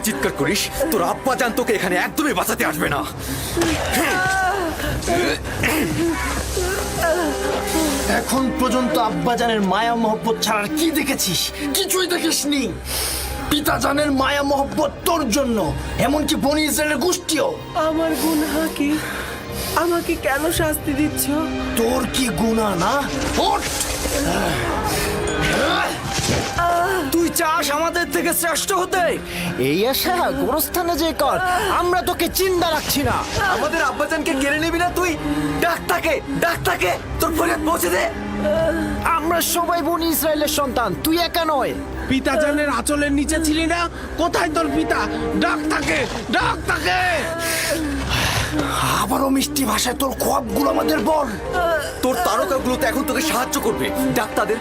চিৎকার করিস, তোর আব্বা জান তোকে এখানে একদমই বাঁচাতে আসবে না। এখন পর্যন্ত আব্বাজানের মায়া মহব্বত ছাড়ার কি দেখেছিস? কিছুই দেখিসনি। পিতাজানের মায়া মহব্বত তোর জন্য, এমনকি বনি ইসরায়েলের গোষ্ঠীও। আমার গুনাহ কি? আমাকে কেন শাস্তি দিচ্ছ? তোর কি গুনাহ না? ওঠ! তুই চাস আমাদের থেকে শ্রেষ্ঠ হতে? এই আশা গোরস্থানে যে কর, আমরা তোকে চিন্তা রাখছি না। আমাদের আব্বাজানকে কেড়ে নিবি না তুই? ডাক তাকে, তোর ফরিয়াদ পৌঁছে দে। আমরা সবাই বনি ইসরায়েলের সন্তান, তুই একা নয়। পিতাজানের আঁচলের নিচে ছিলি না? কোথায় তোর পিতা? ডাক তাকে। আবারও মিষ্টি ভাষায় তোর খোয়াবগুলো আমাদের বল। তোর তারকাগুলো তো এখন তোকে সাহায্য করবে। ডাক তাদের।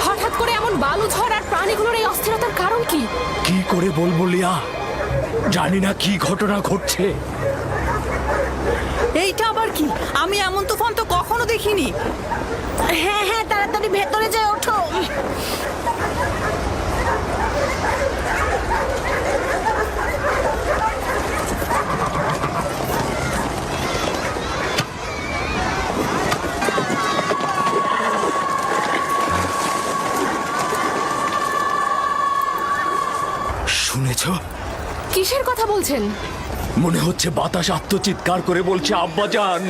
হঠাৎ করে এমন বালু ঝড় আর প্রাণীগুলোর এই অস্থিরতার কারণ কি? কি করে বলবো লিয়া, জানি না কি ঘটনা ঘটছে। এইটা আবার কি? আমি এমন তুফান তো কখনো দেখিনি। হ্যাঁ, তাড়াতাড়ি ভেতরে যাই, ওঠো। শুনেছো? কিসের কথা বলছেন? মনে হচ্ছে বাতাস আত্মচিৎকার করে বলছে আব্বাজান।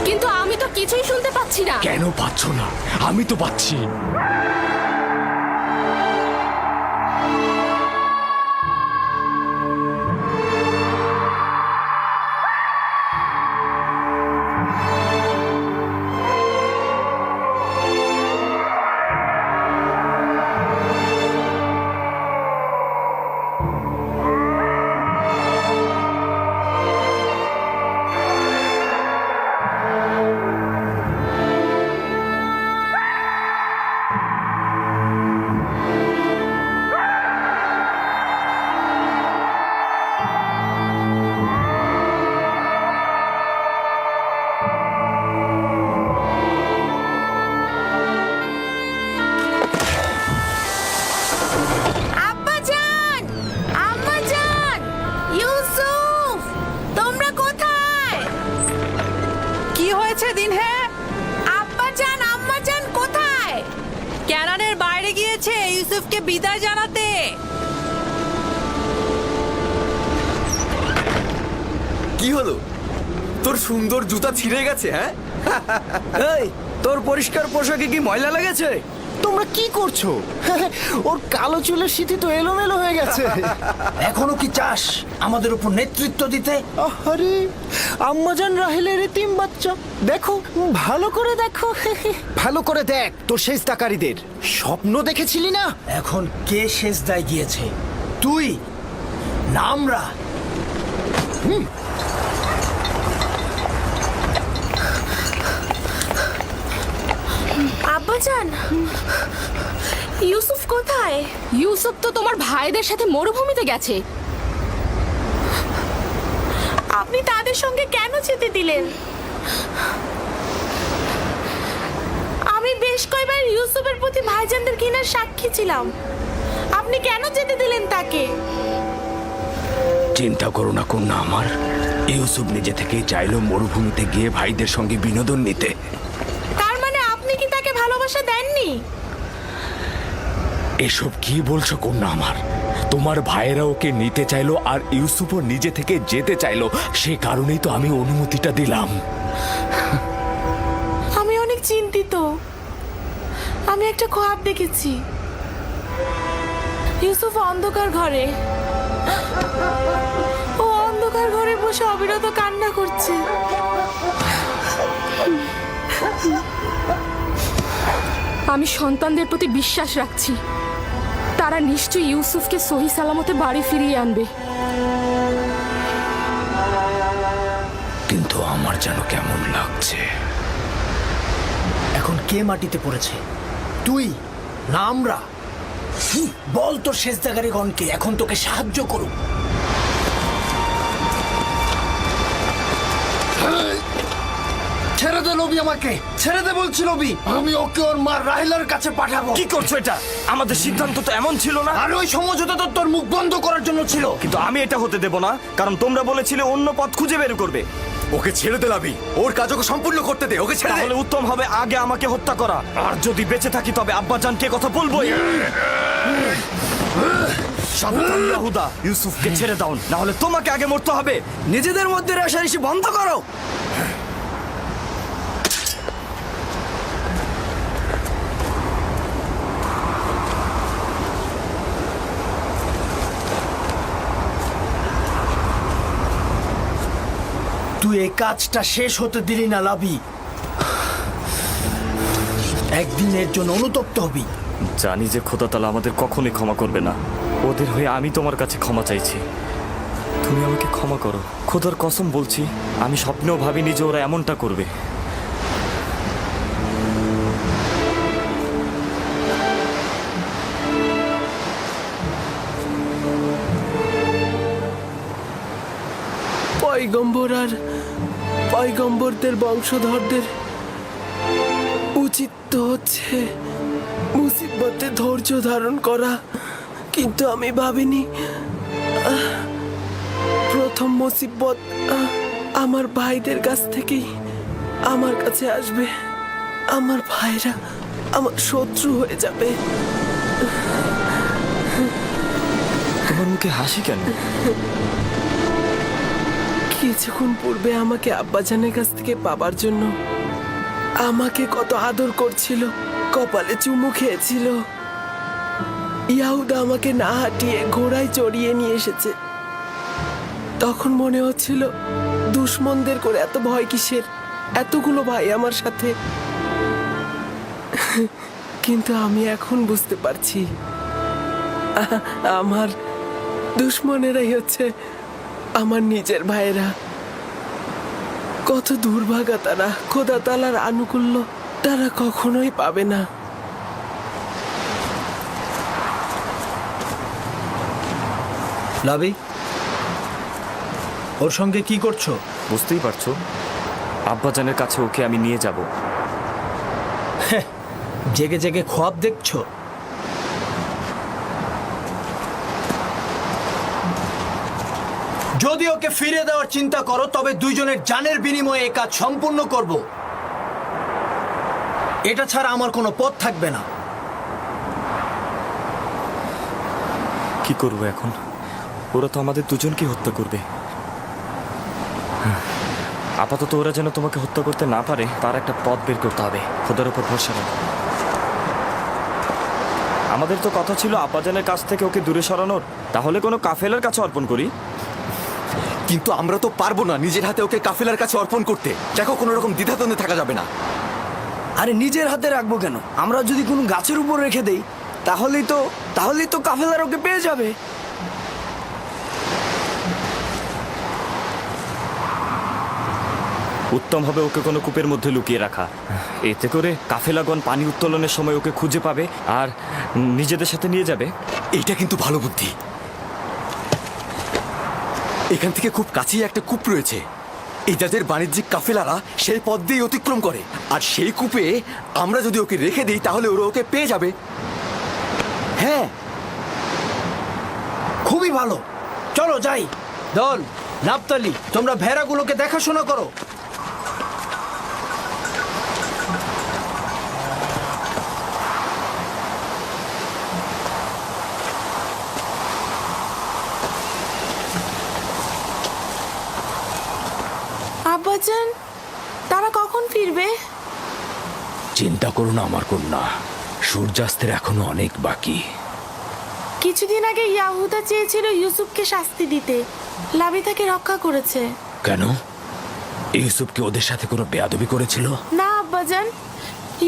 কিন্তু আমি তো কিছুই শুনতে পাচ্ছি না। কেন পাচ্ছ না? আমি তো পাচ্ছি। আব্বাজান! আম্মাজান! ইউসুফ! তোমরা কোথায়? কি হয়েছে দিনহে? আব্বাজান, আম্মাজান কোথায়? ক্যানানের বাইরে গিয়েছে ইউসুফকে বিদায় জানাতে। কি হলো? তোর সুন্দর জুতা ছিঁড়ে গেছে? হ্যাঁ, এই, তোর পরিষ্কার পোশাকে কি ময়লা লেগেছে? তোমরা কি করছো? ওর কালো চুলের সিঁথি তো এলোমেলো হয়ে গেছে। এখনো কি চাস আমাদের উপর নেতৃত্ব দিতে? আরে আম্মাজান রাহেলের এতিম বাচ্চা, দেখো ভালো করে দেখো। ভালো করে দেখ তোর সেজদাকারীদের। স্বপ্ন দেখেছিলি না? এখন কে সেজদায় গিয়েছে? তুই না আমরা? আব্বাজান, ইউসুফ কোথায়? ইউসুফ তো তোমার ভাইদের সাথে মরুভূমিতে গেছে। আপনি তাদের সঙ্গে কেন যেতে দিলেন? আমি বেশ কয়েকবার ইউসুফের প্রতি ভাইজানদের ঘৃণার সাক্ষী ছিলাম। আপনি কেন যেতে দিলেন তাকে? চিন্তা করো না কন্যা আমার, ইউসুফ নিজে থেকেই চাইলো মরুভূমিতে গিয়ে ভাইদের সঙ্গে বিনোদন নিতে। তার মানে আপনি কি তাকে ভালোবাসা দেননি? এসব কি বলছো কন্যা আমার? তোমার ভাইয়েরা ওকে নিতে চাইলো আর ইউসুফও নিজে থেকে যেতে চাইলো, সে কারণেই তো আমি অনুমতিটা দিলাম। চিন্তিত। আমি একটা খোয়াব দেখেছি, ইউসুফ অন্ধকার ঘরে, ও অন্ধকার ঘরে বসে অবিরত কান্না করছে। আমি সন্তানদের প্রতি বিশ্বাস রাখছি, তারা নিশ্চয়ই ইউসুফকে সহি সালামতে বাড়ি ফিরিয়ে আনবে। কিন্তু আমার যেন কেমন লাগছে। এখন কে মাটিতে পড়েছে, তুই না আমরা? বল তোর শেষদাগারিগণকে এখন তোকে সাহায্য করুক। ছেড়ে দে লবি, আমাকে ছেড়ে দে বলছি লবি। আমি ওকে ওর মা রাহেলার কাছে পাঠাবো। কি করছো এটা? আমাদের সিদ্ধান্ত তো এমন ছিল না। আর ওই সমঝোতা তো তোর মুখ বন্ধ করার জন্য ছিল। কিন্তু আমি এটা হতে দেব না, কারণ তোমরা বলেছিলে অন্য পথ খুঁজে বের করবে। ওকে ছেড়ে দে লাবি, ওর কাজ ওকে সম্পূর্ণ করতে দে, ওকে ছেড়ে দে। তাহলে উত্তম হবে আগে আমাকে হত্যা করা, আর যদি বেঁচে থাকি তবে আব্বাজানকে কথা বলবোই। সাবধান ইয়াহুদা, ইউসুফকে ছেড়ে দাও, না হলে তোমাকে আগে মরতে হবে। নিজেদের মধ্যে রেষারেষি বন্ধ করো। তুই এই কাজটা শেষ হতে দিলি না লাবি। একদিনের জন্য অনুতপ্ত হবি। জানি যে খোদা তাআলা আমাদের কখনোই ক্ষমা করবে না। ওদের হয়ে আমি তোমার কাছে ক্ষমা চাইছি, তুমি আমাকে ক্ষমা করো। খোদার কসম বলছি, আমি স্বপ্নেও ভাবিনি যে ওরা এমনটা করবে। পয়গম্বর আর পয়গম্বরদের বংশধরদের উচিত তো হচ্ছে মুসিবতে ধৈর্য ধারণ করা, কিন্তু আমি ভাবিনি প্রথম মুসিবত আমার ভাইদের কাছ থেকেই আমার কাছে আসবে। আমার ভাইরা আমার শত্রু হয়ে যাবে। তোমার মুখে হাসি কেন? কিছুক্ষণ পূর্বে আমাকে আব্বাজানের কাছ থেকে পাবার জন্য আমাকে কত আদর করছিল, কপালে চুমু খেয়েছিল। ইয়াহুদা আমাকে না হাঁটিয়ে ঘোড়ায় চড়িয়ে নিয়ে এসেছে। তখন মনে হচ্ছিল দুশ্মনদের করে এত ভয় কিসের, এতগুলো ভাই আমার সাথে। কিন্তু আমি এখন বুঝতে পারছি আমার দুশ্মনেরাই হচ্ছে আমার নিজের ভাইরা। কত দুর্ভাগা তারা, খোদা তাআলার আনুকূল্য তারা কখনোই পাবে না। লাবি, ওর সঙ্গে কি করছো? বুঝতেই পারছো, আব্বাজানের কাছে ওকে আমি নিয়ে যাব। জেগে জেগে খোয়াব দেখছো? যদি ওকে ফিরে দেওয়ার চিন্তা করো তবে দুইজনের জানের বিনিময়ে এই কাজ সম্পূর্ণ করব। এটা ছাড়া আমার কোনো পথ থাকবে না। কি করবো এখন? ওরা তো আমাদের দুজনকে হত্যা করবে। আপাতত ওরা যেন তোমাকে হত্যা করতে না পারে তার একটা পথ বের করতে হবে। খোদার উপর ভরসা রাখো। আমাদের তো কথা ছিল আব্বাজানের কাছ থেকে ওকে দূরে সরানোর, তাহলে কোনো কাফেলার কাছে অর্পণ করি। কিন্তু আমরা তো পারবো না নিজের হাতে ওকে কাফেলার কাছে অর্পণ করতে। দেখো, কোনো রকম দ্বিধাদ্বন্দ্বে থাকা যাবে না। আরে নিজের হাতে রাখবো কেন? আমরা যদি কোনো গাছের উপর রেখে দেই তাহলেই তো কাফেলার ওকে পেয়ে যাবে। উত্তম হবে ওকে কোনো কূপের মধ্যে লুকিয়ে রাখা। এতে করে কাফেলাগণ পানি উত্তোলনের সময় ওকে খুঁজে পাবে আর নিজেদের সাথে নিয়ে যাবে। এইটা কিন্তু ভালো বুদ্ধি। এখান থেকে খুব কাছেই একটা কূপ রয়েছে। এই যাদের বাণিজ্যিক কাফেলারা সেই পথ দিয়ে অতিক্রম করে, আর সেই কূপে আমরা যদি ওকে রেখে দিই তাহলে ওরা ওকে পেয়ে যাবে। হ্যাঁ, খুবই ভালো। চলো যাই। দল, নাপতালি, তোমরা ভেড়াগুলোকে দেখাশোনা করো। আব্বাজান, তারা কখন ফিরবে? চিন্তা করো না আমার কন্যা, সূর্যাস্তের এখনো অনেক বাকি। কিছুদিন আগে ইয়াহুদা চেয়েছিল ইউসুফকে শাস্তি দিতে, লাবি তাকে রক্ষা করেছে। কেন? ইউসুফ কি ওদের সাথে কোনো বেয়াদবি করেছিল? না আব্বাজান,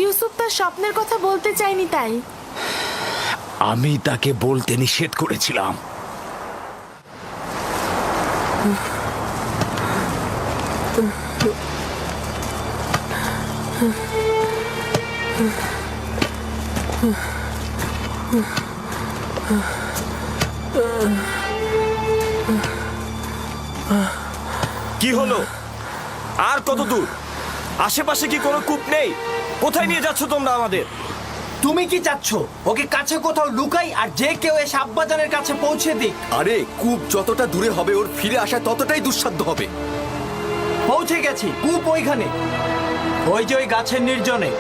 ইউসুফ তার স্বপ্নের কথা বলতে চায়নি তাই। আমি তাকে বলতে নিষেধ করেছিলাম। কি হলো? আর কত দূর? আশেপাশে কি কোনো কূপ নেই? কোথায় নিয়ে যাচ্ছ তোমরা আমাদের? তুমি কি চাচ্ছ ওকে কাছে কোথাও লুকাই আর যে কেউ এসে আব্বাজানের কাছে পৌঁছে দিক? আরে কূপ যতটা দূরে হবে ওর ফিরে আসা ততটাই দুঃসাধ্য হবে। পৌঁছে গেছি, কূপ ওইখানে, ওই যে ওই গাছের নির্জনে।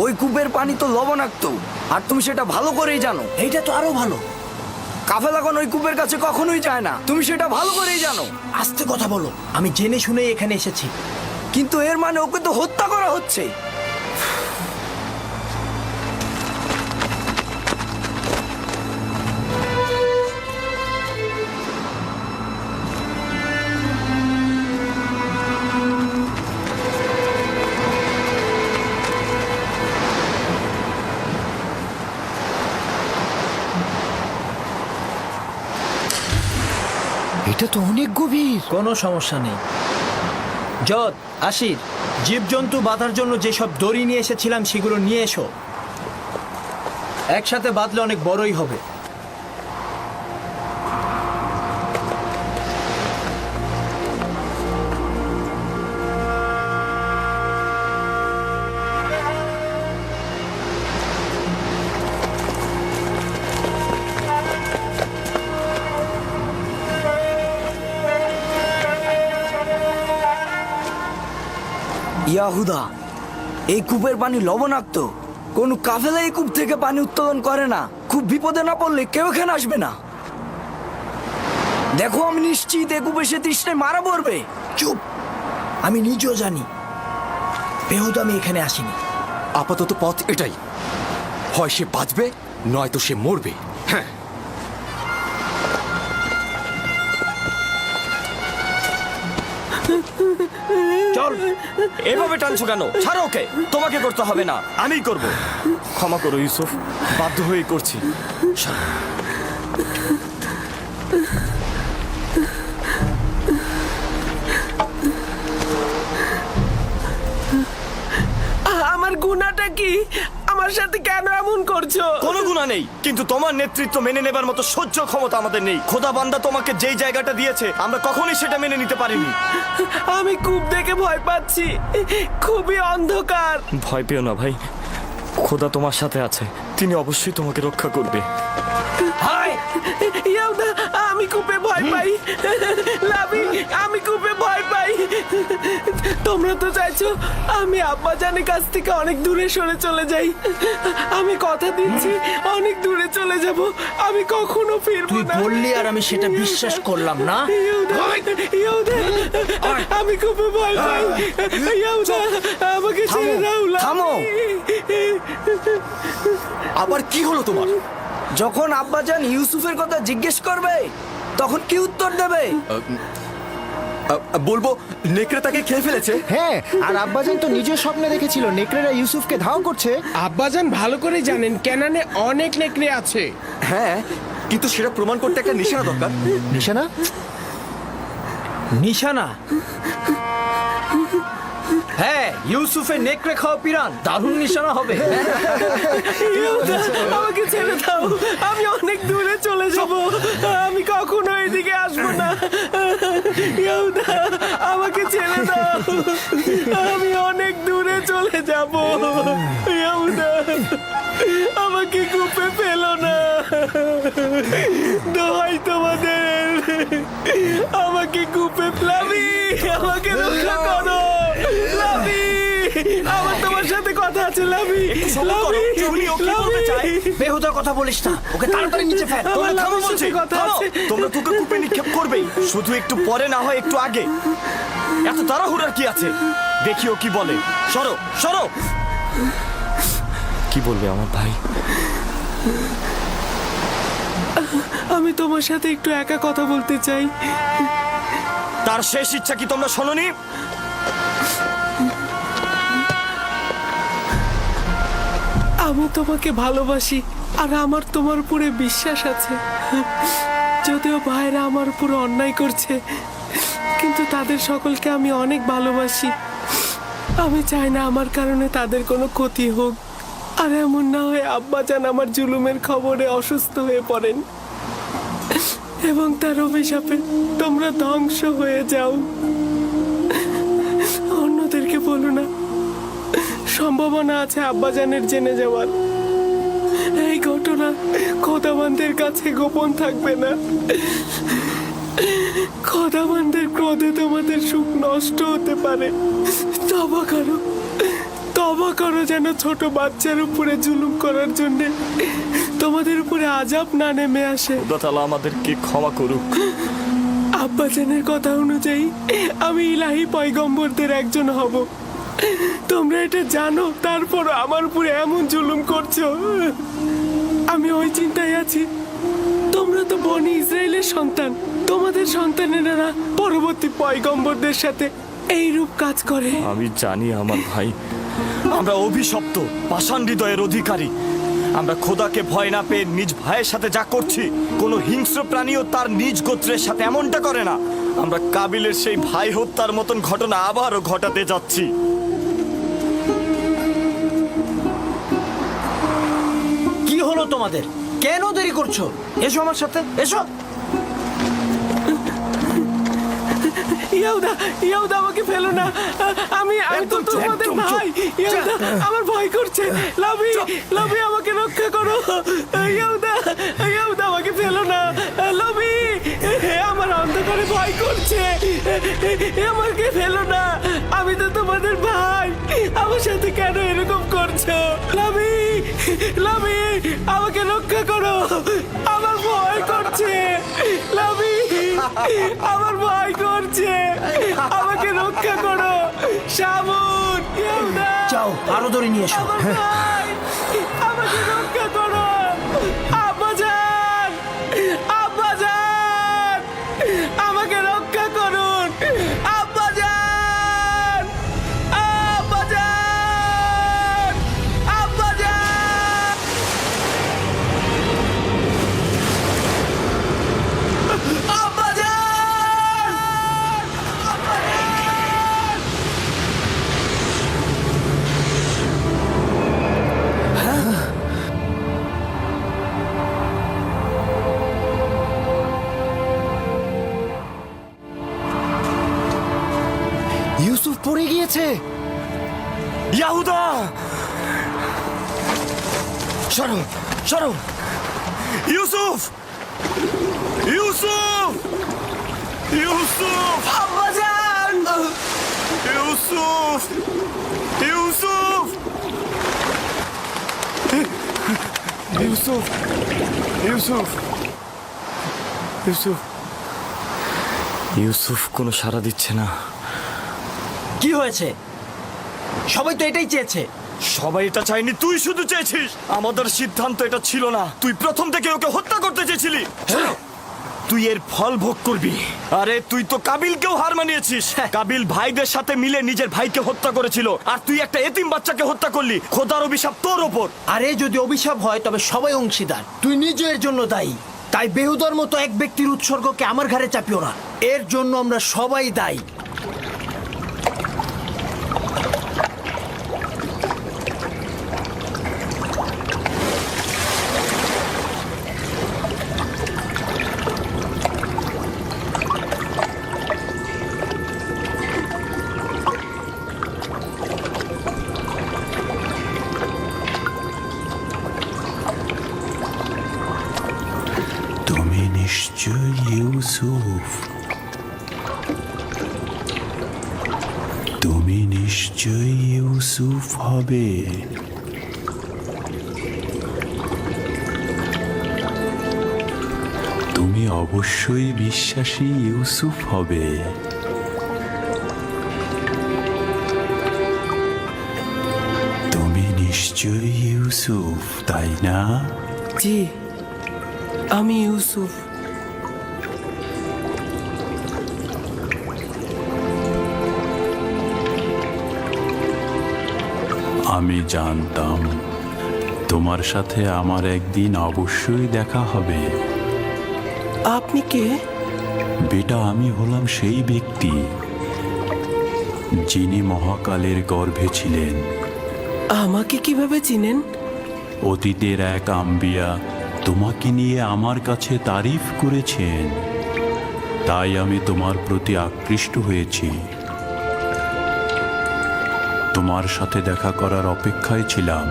ওই কূপের পানি তো লবণাক্ত, আর তুমি সেটা ভালো করেই জানো। এইটা তো আরো ভালো। কাফেলাগণ ওই কূপের কাছে কখনোই যায় না, তুমি সেটা ভালো করেই জানো। আস্তে কথা বলো, আমি জেনে শুনেই এখানে এসেছি। কিন্তু এর মানে ওকে তো হত্যা করা হচ্ছে। এটা তো অনেক গভীর। কোনো সমস্যা নেই। যদ, আশির, জীবজন্তু বাঁধার জন্য যেসব দড়ি নিয়ে এসেছিলাম সেগুলো নিয়ে এসো। একসাথে বাঁধলে অনেক বড়ই হবে। ইয়াহুদা, এই কূপের পানি লবণাক্ত। কোন কাফেলা এই কূপ থেকে পানি উত্তোলন করে না। খুব বিপদে না পড়লে কেউ এখানে আসবে না। দেখো, আমি নিশ্চিত এই কূপে সে তৃষ্ণায় মারা পড়বে। চুপ, আমি নিজেও জানি, বেহুদা আমি এখানে আসিনি। আপাতত পথ এটাই, হয় সে বাঁচবে নয়তো সে মরবে। হ্যাঁ, চল। এভাবে টানছো কেন? ছাড়ো ওকে। তোমাকে করতে হবে না, আমিই করব। ক্ষমা করো ইউসুফ, বাধ্য হয়েই করছি। আমার গুনাহটা কি? আমার সাথে কেন এমন করছো? কোনো গুনাহ নেই, কিন্তু তোমার নেতৃত্ব মেনে নেবার মতো সহ্য ক্ষমতা আমাদের নেই। খোদা বান্দা তোমাকে যেই জায়গাটা দিয়েছে আমরা কখনোই সেটা মেনে নিতে পারিনি। আমি কূপ দেখে ভয় পাচ্ছি, খুবই অন্ধকার। ভয় পেও না ভাই, খোদা তোমার সাথে আছে, তিনি অবশ্যই তোমাকে রক্ষা করবে। ইয়াহুদা, আমি কূপে ভয় পাই। লাবি, আমি কূপে ভয় পাই। তোমরা তো চাইছো আমি আব্বাজানের কাছ থেকে অনেক দূরে সরে চলে যাই। আমি কথা দিচ্ছি অনেক দূরে চলে যাব, আমি কখনো ফিরবো তুই না। বললি আর আমি সেটা বিশ্বাস করলাম না। ইয়াহুদা, ইয়াহুদা, আমি কূপে ভয় পাই। ইয়াহুদা, আমাকে ছেড়ে দাও। থামো। আবার কি হলো তোমার? যখন আব্বাজান ইউসুফের কথা জিজ্ঞেস করবে তখন কি উত্তর দেবে? বলবো নেকড়ে তাকে খেয়ে ফেলেছে। হ্যাঁ, আর আব্বাজান তো নিজের স্বপ্নে দেখেছিল নেকড়েরা ইউসুফকে ধাওয়া করছে। আব্বাজান ভালো করে জানেন ক্যানানে অনেক নেকড়ে আছে। হ্যাঁ, কিন্তু সেটা প্রমাণ করতে একটা নিশানা দরকার। নিশানা? নিশানা? হ্যাঁ, ইউসুফের নেকড়ে খাওয়া পিরান দারুণ নিশানা হবে। ইয়াহুদা, আমাকে ছেড়ে দাও, আমি অনেক দূরে চলে যাব, আমি কখনো এদিকে আসবো না। ইয়াহুদা, আমাকে ছেড়ে দাও, আমি অনেক দূরে চলে যাব। ইয়াহুদা, আমাকে কূপে ফেলো না, দোহাই তোমাদের। আমাকে কূপে লাভি, আমাকে রক্ষা করো লাভি, আমার তোমার সাথে কথা আছে লাভি, লাভি, লাভি। বেহুদা কথা বলিস না, ওকে তাড়াতাড়ি নিচে ফেল। আমার থামো লাভির বলছি, সাথে কথা থামো। আছে। তোমরা তোকে কূপে নিক্ষেপ করবেই, শুধু একটু পরে না হয় একটু আগে। এত তাড়াহুড়ার কি আছে? দেখি ও কি বলে। সরো সরো। কি বলবে আমার ভাই? আমি তোমার সাথে একটু একা কথা বলতে চাই। তার শেষ ইচ্ছা কি তোমরা শোনোনি? আমি তোমাকে ভালোবাসি আর আমার তোমার উপরে বিশ্বাস আছে। যদিও ভাইরা আমার উপরে অন্যায় করছে, কিন্তু তাদের সকলকে আমি অনেক ভালোবাসি। আমি চাই না আমার কারণে তাদের কোনো ক্ষতি হোক, আর এমন না হয় আব্বাজান আমার জুলুমের খবরে অসুস্থ হয়ে পড়েন এবং তার অভিশাপে তোমরা ধ্বংস হয়ে যাও। অন্যদেরকে বলো না, সম্ভাবনা আছে আব্বাজানের জেনে যাওয়ার। এই ঘটনা খোদাবানদের কাছে গোপন থাকবে না। খোদাবানদের ক্রোধে তোমাদের সুখ নষ্ট হতে পারে। তবা করো যেন ছোট বাচ্চার উপরে জুলুম করার জন্য তোমাদের উপরে আযাব না নেমে আসে। খোদা তাআলা আমাদেরকে ক্ষমা করুক। আব্বাজানের কথা অনুযায়ী আমি ইলাহি পয়গম্বরদের একজন হব। তোমরা এটা জানো, তারপর আমার উপরে এমন জুলুম করছো। আমি ওই চিন্তায় আছি, তোমরা তো বনি ইসরায়েলের সন্তান, তোমাদের সন্তানেরা পরবর্তী পয়গম্বরদের সাথে এইরূপ কাজ করে। আমি জানি আমার ভাই, আমরা অভিশপ্ত পাষাণ হৃদয়ের অধিকারী। আমরা খোদাকে ভয় না পেয়ে নিজ ভাইয়ের সাথে যা করছি, কোনো হিংস্র প্রাণীও তার নিজ গোত্রের সাথে এমনটা করে না। আমরা কাবিলের সেই ভাই হত্যার মতন ঘটনা আবারও ঘটাতে যাচ্ছি। কি হলো তোমাদের? কেন দেরি করছো? এসো আমার সাথে, এসো। ইয়াহুদা আমাকে ফেলো না, আমি তো তোমাদের ভাই। ইয়াহুদা আমার ভয় করছে। লাভি আমাকে রক্ষা করো। ইয়াহুদা আমাকে ফেলো না। লাভি আমার অন্ধকারে ভয় করছে, আমাকে ফেলো না। আমি তো তোমাদের ভাই, আমার সাথে কেন এরকম করছো? লাভি আমাকে রক্ষা করো, আমার ভয় করছে। লাভি আমার ভয় করছে, আমাকে রক্ষা করো। শামুন, ইয়াহুদা, যাও আরো দড়ি নিয়ে এসো। আমার ভাই, আমাকে রক্ষা করো। আব্বাজান, আমাকে রক্ষা করুন। আব্বাজান, ইউসুফ পড়ে গিয়েছে। ইয়াহুদা, সরো সরো। ইউসুফ, ইউসুফ, ইউসুফ, আব্বাজান! ইউসুফ, ইউসুফ, ইউসুফ, ইউসুফ, ইউসুফ, ইউসুফ কোনো সাড়া দিচ্ছে না। কি হয়েছে? সবাই তো এটাই চেয়েছে। সবাই এটা চাইনি, তুই শুধু চেয়েছিস। আমাদের সিদ্ধান্ত এটা ছিল না। তুই প্রথম থেকে ওকে হত্যা করতে চেয়েছিলি। তুই এর ফল ভোগ করবি। আরে তুই তো কাবিলকেও হার মানিয়েছিস। কাবিল ভাইদের সাথে মিলে নিজের ভাইকে হত্যা করেছিল, আর তুই একটা এতিম বাচ্চাকে হত্যা করলি। খোদার অভিশাপ তোর ওপর। আরে যদি অভিশাপ হয় তবে সবাই অংশীদার, তুই নিজের জন্য দায়ী। তাই বেহুদার মতো এক ব্যক্তির উৎসর্গকে আমার ঘাড়ে চাপিও না। এর জন্য আমরা সবাই দায়ী। তুমি নিশ্চয়ই ইউসুফ। তুমি নিশ্চয়ই ইউসুফ হবে। তুমি অবশ্যই বিশ্বাসী ইউসুফ হবে। তুমি নিশ্চয়ই ইউসুফ, তাই না? জি, আমি ইউসুফ। আমি জানতাম তোমার সাথে আমার একদিন অবশ্যই দেখা হবে। আপনি কে? বেটা, আমি হলাম সেই ব্যক্তি যিনি মহাকালের গর্ভে ছিলেন। আমাকে কিভাবে চিনেন? অতীতের এক আম্বিয়া তোমাকে নিয়ে আমার কাছে তারিফ করেছেন, তাই আমি তোমার প্রতি আকৃষ্ট হয়েছি। তোমার সাথে দেখা করার অপেক্ষায় ছিলাম।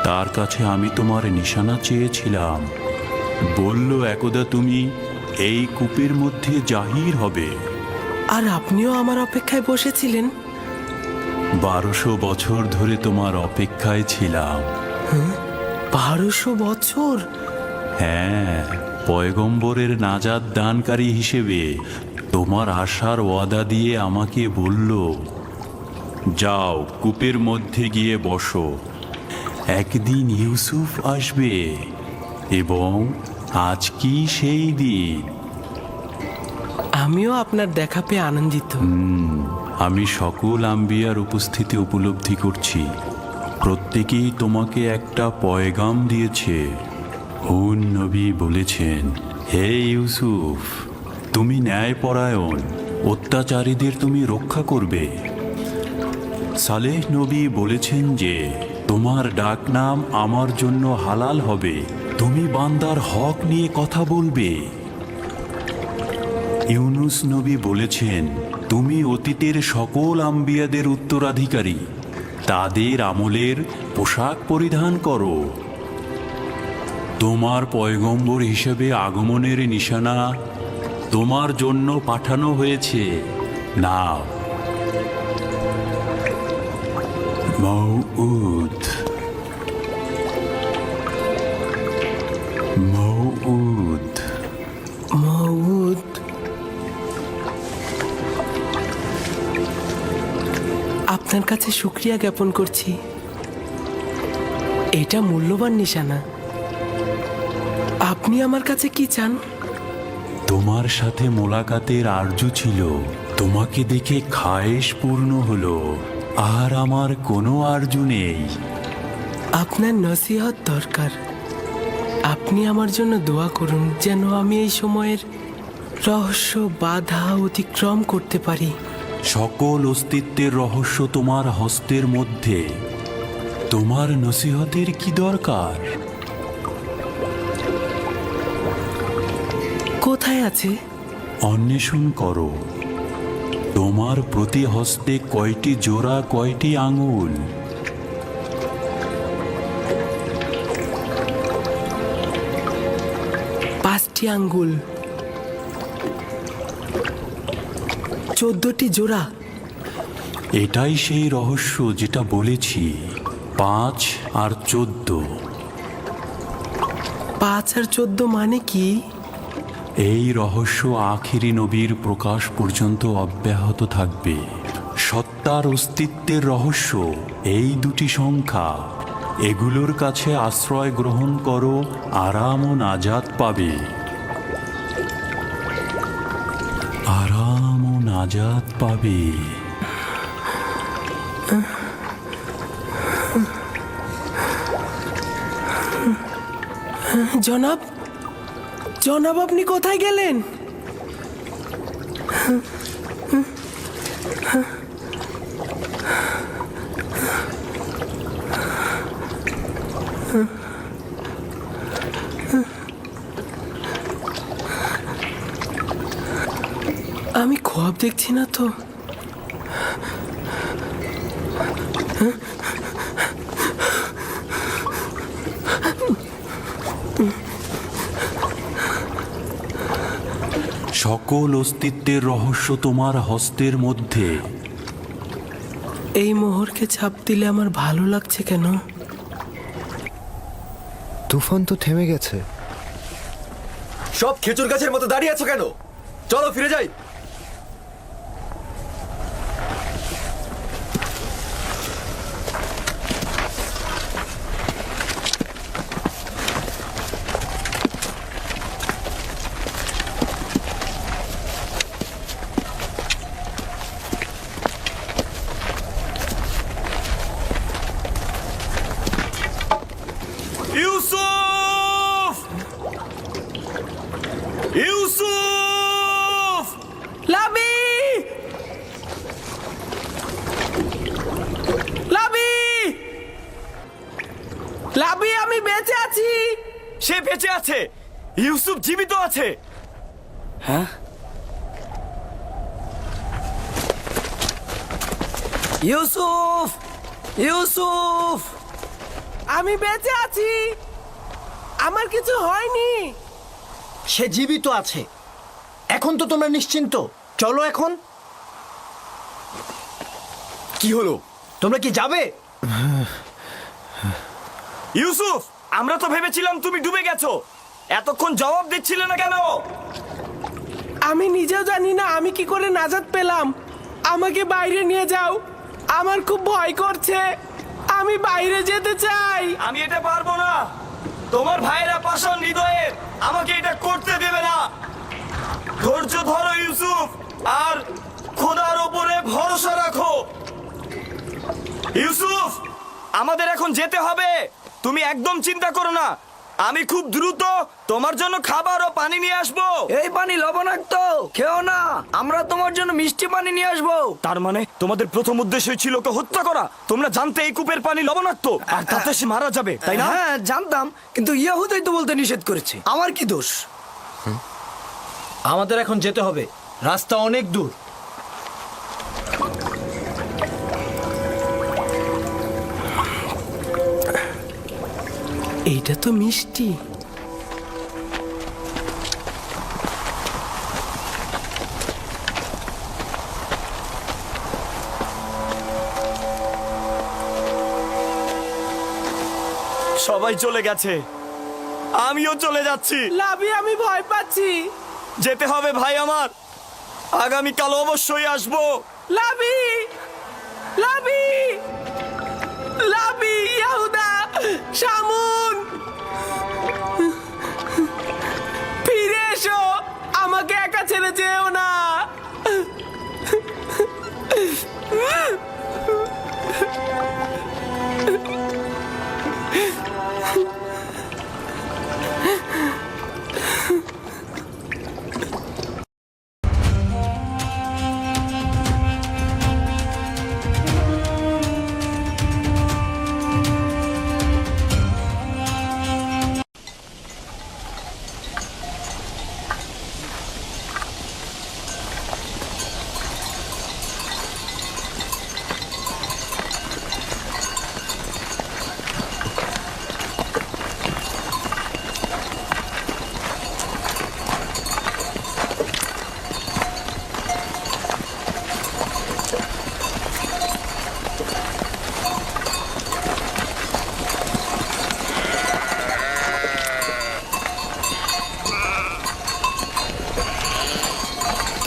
তার কাছে আমি তোমার নিশানা চেয়েছিলাম। বলল একদা তুমি এই কূপের মধ্যে জাহির হবে। আর আপনিও আমার অপেক্ষায় বসেছিলেন? 1200 বছর ধরে তোমার অপেক্ষায় ছিলাম। 1200 বছর? হ্যাঁ, পয়গম্বরের নাজাত দানকারী হিসেবে তোমার আশার ওয়াদা দিয়ে আমাকে বলল, যাও কূপের মধ্যে গিয়ে বসো, একদিন ইউসুফ আসবে এবং আজ কি সেই দিন। আমিও আপনার দেখা পেয়ে আনন্দিত। আমি সকল আম্বিয়ার উপস্থিতি উপলব্ধি করছি। প্রত্যেকেই তোমাকে একটা পয়গাম দিয়েছে। হুন নবী বলেছেন, হে ইউসুফ, তুমি ন্যায়পরায়ণ, অত্যাচারীদের তুমি রক্ষা করবে। সালেহ নবী বলেছেন যে তোমার ডাকনাম আমার জন্য হালাল হবে, তুমি বান্দার হক নিয়ে কথা বলবে। ইউনুস নবী বলেছেন, তুমি অতীতের সকল আম্বিয়াদের উত্তরাধিকারী, তাদের আমলের পোশাক পরিধান করো। তোমার পয়গম্বর হিসেবে আগমনের নিশানা তোমার জন্য পাঠানো হয়েছে। নাও। মউউদ, মউউদ, মউদ। আপনার কাছে শুকরিয়া জ্ঞাপন করছি। এটা মূল্যবান নিশানা। আপনি আমার কাছে কি চান? তোমার সাথে মোলাকাতের আরজু ছিল, তোমাকে দেখে খায়েশ পূর্ণ হলো, আর আমার কোনো আরজু নেই। আপনার নসিহত দরকার। আপনি আমার জন্য দোয়া করুন যেন আমি এই সময়ের রহস্য বাধা অতিক্রম করতে পারি। সকল অস্তিত্বের রহস্য তোমার হস্তের মধ্যে। তোমার নসিহতের কি দরকার? কোথায় আছে? অন্বেষণ করো। তোমার প্রতি হস্তে কয়টি জোড়া, কয়টি আঙুল? পাঁচটি আঙ্গুল, 14টি জোড়া। এটাই সেই রহস্য যেটা বলেছি, 5 আর 14। 5 আর 14 মানে কি? এই রহস্য আখিরি নবীর প্রকাশ পর্যন্ত অব্যাহত থাকবে। সত্তার অস্তিত্বের রহস্য এই দুটি সংখ্যা। এগুলোর কাছে আশ্রয় গ্রহণ করো, আরাম ও নাজাত পাবে। আরাম ও নাজাত পাবে। জনাব, জনাব, আপনি কোথায় গেলেন? আমি খোয়াব দেখছি না তো। সকল অস্তিত্বের রহস্য তোমার হস্তের মধ্যে। এই মোহরকে ছাপ দিলে আমার ভালো লাগছে কেন? তুফান তো থেমে গেছে। সব খেজুর গাছের মতো দাঁড়িয়ে আছো কেন? চলো ফিরে যাই। ইউসুফ! ইউসুফ! লাবি! লাবি! লাবি, আমি বেঁচে আছি। সে বেঁচে আছে। ইউসুফ জীবিত আছে। ইউসুফ! ইউসুফ! আমি বেঁচে আছি, আমার কিছু হয়নি। সে জীবিত আছে। এখন তো তোমরা নিশ্চিন্ত। চলো এখন। কি হলো? তোমরা কি যাবে? ইউসুফ, আমরা তো ভেবেছিলাম তুমি ডুবে গেছো। এতক্ষণ জবাব দিচ্ছিলে না কেন? আমি নিজেও জানি না আমি কি করে নাজাত পেলাম। আমাকে বাইরে নিয়ে যাও, আমার খুব ভয় করছে। আমি বাইরে যেতে চাই। আমি এটা পারবো না। তোমার ভাইয়েরা পাষাণ হৃদয়ের, আমাকে এটা করতে দেবে না। ধৈর্য ধরো ইউসুফ, আর খোদার ওপরে ভরসা রাখো। ইউসুফ, আমাদের এখন যেতে হবে। তুমি একদম চিন্তা করো না। আমি খুব দ্রুত তোমার জন্য খাবার ও পানি নিয়ে আসবো। এই পানি লবণাক্ত, খেও না। আমরা তোমার জন্য মিষ্টি পানি নিয়ে আসবো। তার মানে তোমাদের প্রথম উদ্দেশ্য ছিল ওকে হত্যা করা। তোমরা জানতে এই কূপের পানি লবণাক্ত, আর তাতে সে মারা যাবে, তাই না? হ্যাঁ জানতাম, কিন্তু ইয়াহুদাই তো বলতে নিষেধ করেছে। আমার কি দোষ? আমাদের এখন যেতে হবে। রাস্তা অনেক দূর। এইটা তো মিষ্টি। সবাই চলে গেছে, আমিও চলে যাচ্ছি। লাবি, আমি ভয় পাচ্ছি। যেতে হবে ভাই আমার। আগামীকাল অবশ্যই আসবো। লাবি! লাবি! লাবি! ইয়াহুদা! শামুন! ফিরে এসো, আমাকে একা ছেড়ে যেও না।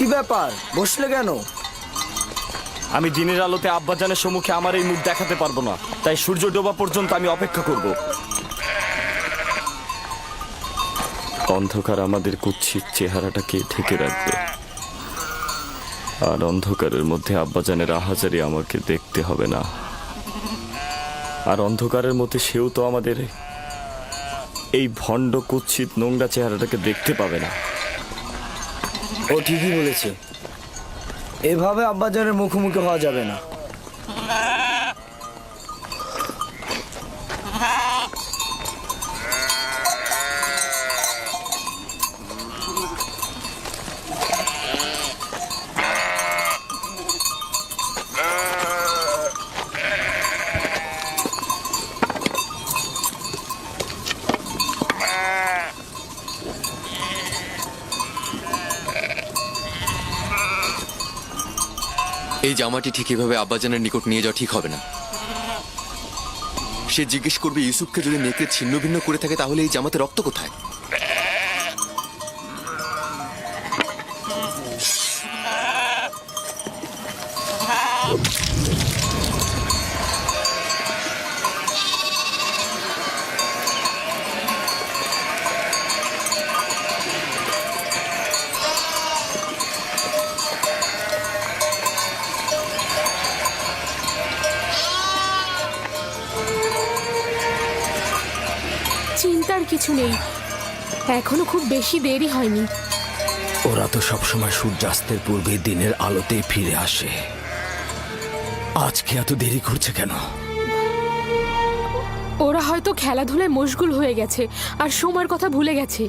কি ব্যাপার, বসলে কেন? আমি দিনের আলোতে আব্বাজানের সম্মুখে আমার এই মুখ দেখাতে পারবো না, তাই সূর্য ডোবা পর্যন্ত আমি অপেক্ষা করব। অন্ধকার আমাদের কুৎসিত চেহারাটাকে ঢেকে রাখবে, আর অন্ধকারের মধ্যে আব্বাজানের আহাজারি আমাকে দেখতে হবে না। আর অন্ধকারের মধ্যে সেও তো আমাদের এই ভণ্ড কুৎসিত নোংরা চেহারাটাকে দেখতে পাবে না। ও ঠিকই বলেছে, এভাবে আব্বাজানের মুখোমুখি হওয়া যাবে না। এই জামাটি ঠিক এভাবে আব্বাজানের নিকট নিয়ে যাওয়া ঠিক হবে না। সে জিজ্ঞেস করবে ইউসুফকে যদি নেকড়ে ছিন্ন ভিন্ন করে থাকে তাহলে এই জামাতে রক্ত কোথায়? চিন্তার কিছু নেই, এখনো খুব বেশি দেরি হয়নি। ওরা তো সবসময় সূর্যাস্তের পূর্বে দিনের আলোতে ফিরে আসে, আজকে এত দেরি করছে কেন? ওরা হয়তো খেলাধুলায় মশগুল হয়ে গেছে আর সময়ের কথা ভুলে গেছে।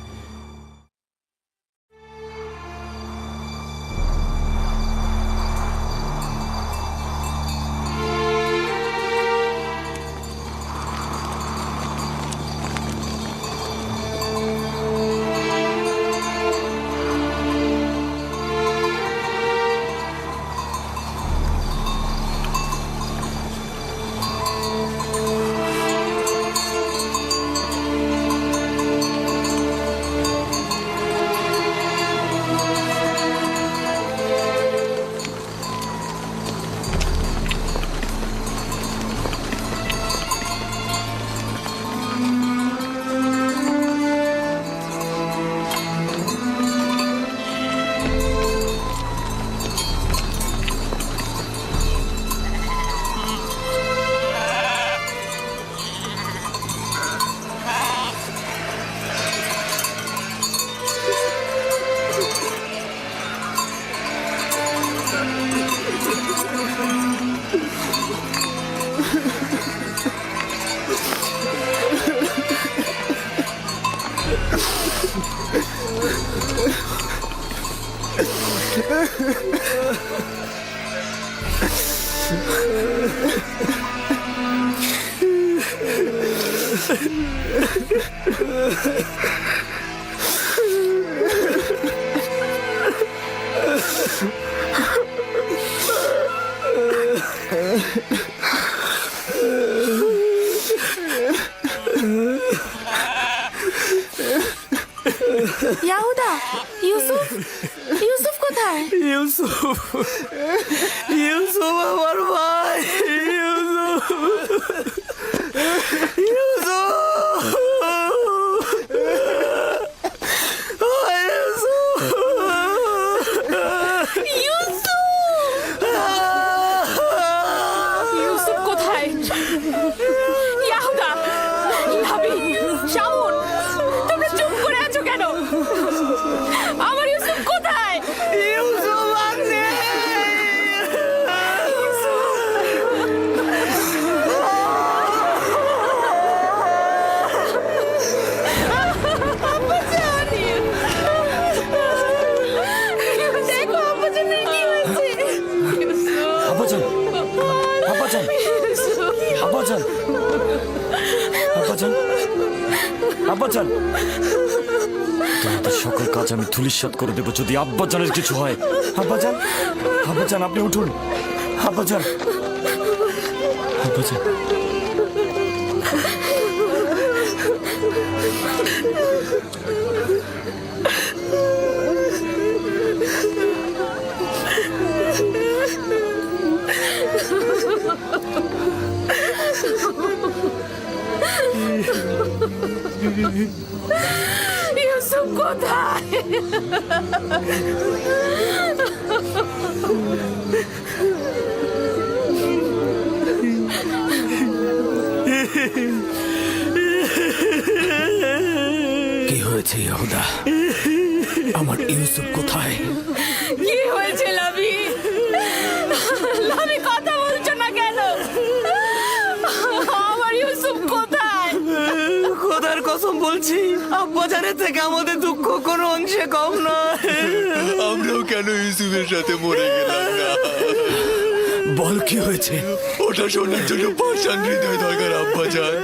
ইয়াহুদা, ইউসুফ, ইউসুফ কোথায়? ইউসুফ, ইউসুফ আমার ভাই, ইউসুফ, ইউসুফ, ইউসুফ কোথায়? ইয়াহুদা, লাবি, শাওন, তোমরা চুপ করে আছো কেন? আমার ইউসুফ কোথায়? ইউসুফ আছে। দেখো আব্বাজানের কি হয়েছে। আব্বাজান, আব্বাজান, আব্বাজান, আব্বাজান, আব্বাজান, তোমাদের সকল কাজ আমি ধূলিসাৎ করে দেবো যদি আব্বাজানের কিছু হয়। আব্বাজান, আব্বাজান, আপনি উঠুন। আব্বাজান, আব্বাজান, ইউসুফ কোথায়? কি হয়েছে ইয়াহুদা? আমার ইউসুফ কোথায়? কি হয়েছে লাবি? লাবি কথা বলছো না কেন? আমার ইউসুফ কোথায়? খোদার কসম বলছি, আব্বাজানের থেকে আমাদের দুঃখ কোনো অংশে কম নয়। আমরাও কেন ইউসুফের সাথে মরে গেলাম না? বল কি হয়েছে? ওটা শোনার জন্য পাষাণ হৃদয় দরকার আব্বাজান।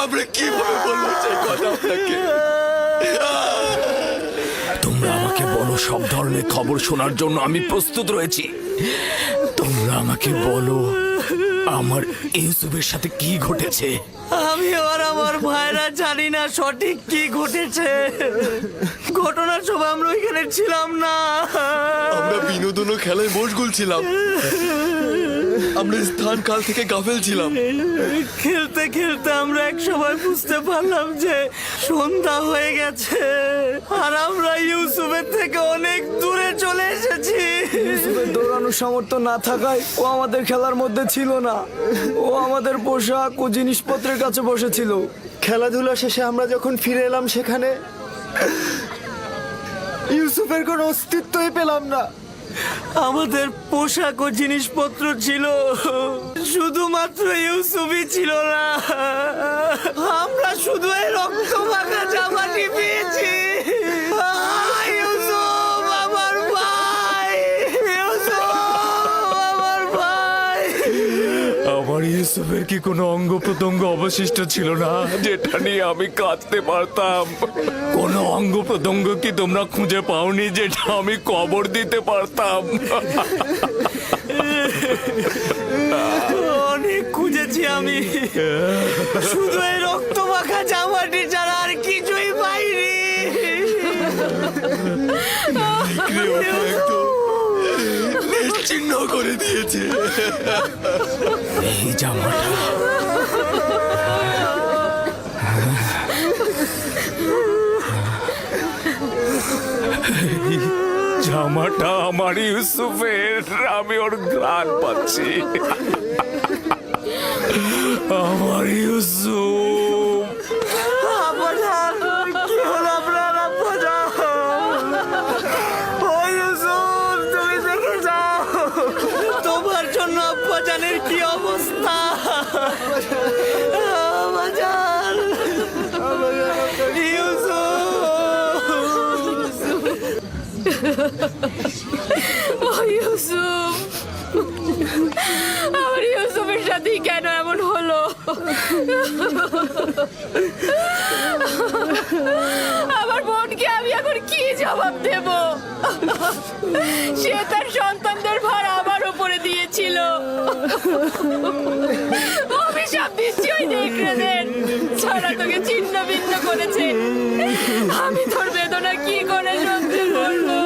আমরা কিভাবে বলবো সেই কথা আপনাকে? তোমরা আমাকে বলো, সব ধরনের খবর শোনার জন্য আমি প্রস্তুত রয়েছি। তোমরা আমাকে বলো আমার ইউসুফের সাথে কি ঘটেছে। আমি আর আমার ভাইরা জানি না সঠিক কি ঘটেছে। ঘটনার সময় আমরা ওইখানে ছিলাম না। আমরা বিনোদন ও খেলায় মশগুল ছিলাম। আমরা স্থান কাল থেকে গাফেল ছিলাম। খেলতে খেলতে আমরা এক সময় বুঝতে পারলাম যে সন্ধ্যা হয়ে গেছে আর আমরা ইউসুফের থেকে অনেক দূরে চলে এসেছি। ইউসুফের দৌড়ানোর সামর্থ্য না থাকায় ও আমাদের খেলার মধ্যে ছিল না। ও আমাদের পোশাক ও জিনিসপত্রের কাছে বসেছিল। খেলাধুলা শেষে আমরা যখন ফিরে এলাম সেখানে ইউসুফের কোনো অস্তিত্বই পেলাম না। আমাদের পোশাক ও জিনিসপত্র ছিল, শুধুমাত্র ইউসুফই ছিল না। আমরা শুধু এই রক্ত মাখা জামাটি পেয়েছি। ইউসুফ আমার ভাই, ইউসুফ আমার ভাই। আমার ইউসুফের কি কোনো অঙ্গ প্রত্যঙ্গ অবশিষ্ট ছিল না যেটা নিয়ে আমি কাঁদতে পারতাম? কোনো অঙ্গ প্রত্যঙ্গ কি তোমরা খুঁজে পাওনি যেটা আমি কবর দিতে পারতাম? অনেক খুঁজেছি আমি, শুধু এই রক্ত মাখা জামাটি ছাড়া আর কিছুই পাইনি। নিশ্চিহ্ন করে দিয়েছে। এই জামাটা জামাটা আমার ইউসুফের, আমি ওর ঘ্রাণ পাচ্ছি। আমার ইউসুফ। আব্বাজান, কি হলো আপনার? আব্বাজান, ও ইউসুফ, তুমি দেখে যাও তোমার জন্য আব্বাজানের কি অবস্থা। আব্বাজান, ও ইউসুফ, আমার ইউসুফের সাথে কেন এমন হলো? আমার বোনকে আমি এখন কি জবাব দেব? সে তার সন্তানদের ভার আমার উপরে দিয়েছিল। অভিশাপ দিচ্ছি ওই নেকড়েদের, ছাড়া তোকে ছিন্ন ভিন্ন করেছে। আমি তোর বেদনা কি করে সহ্য করবো?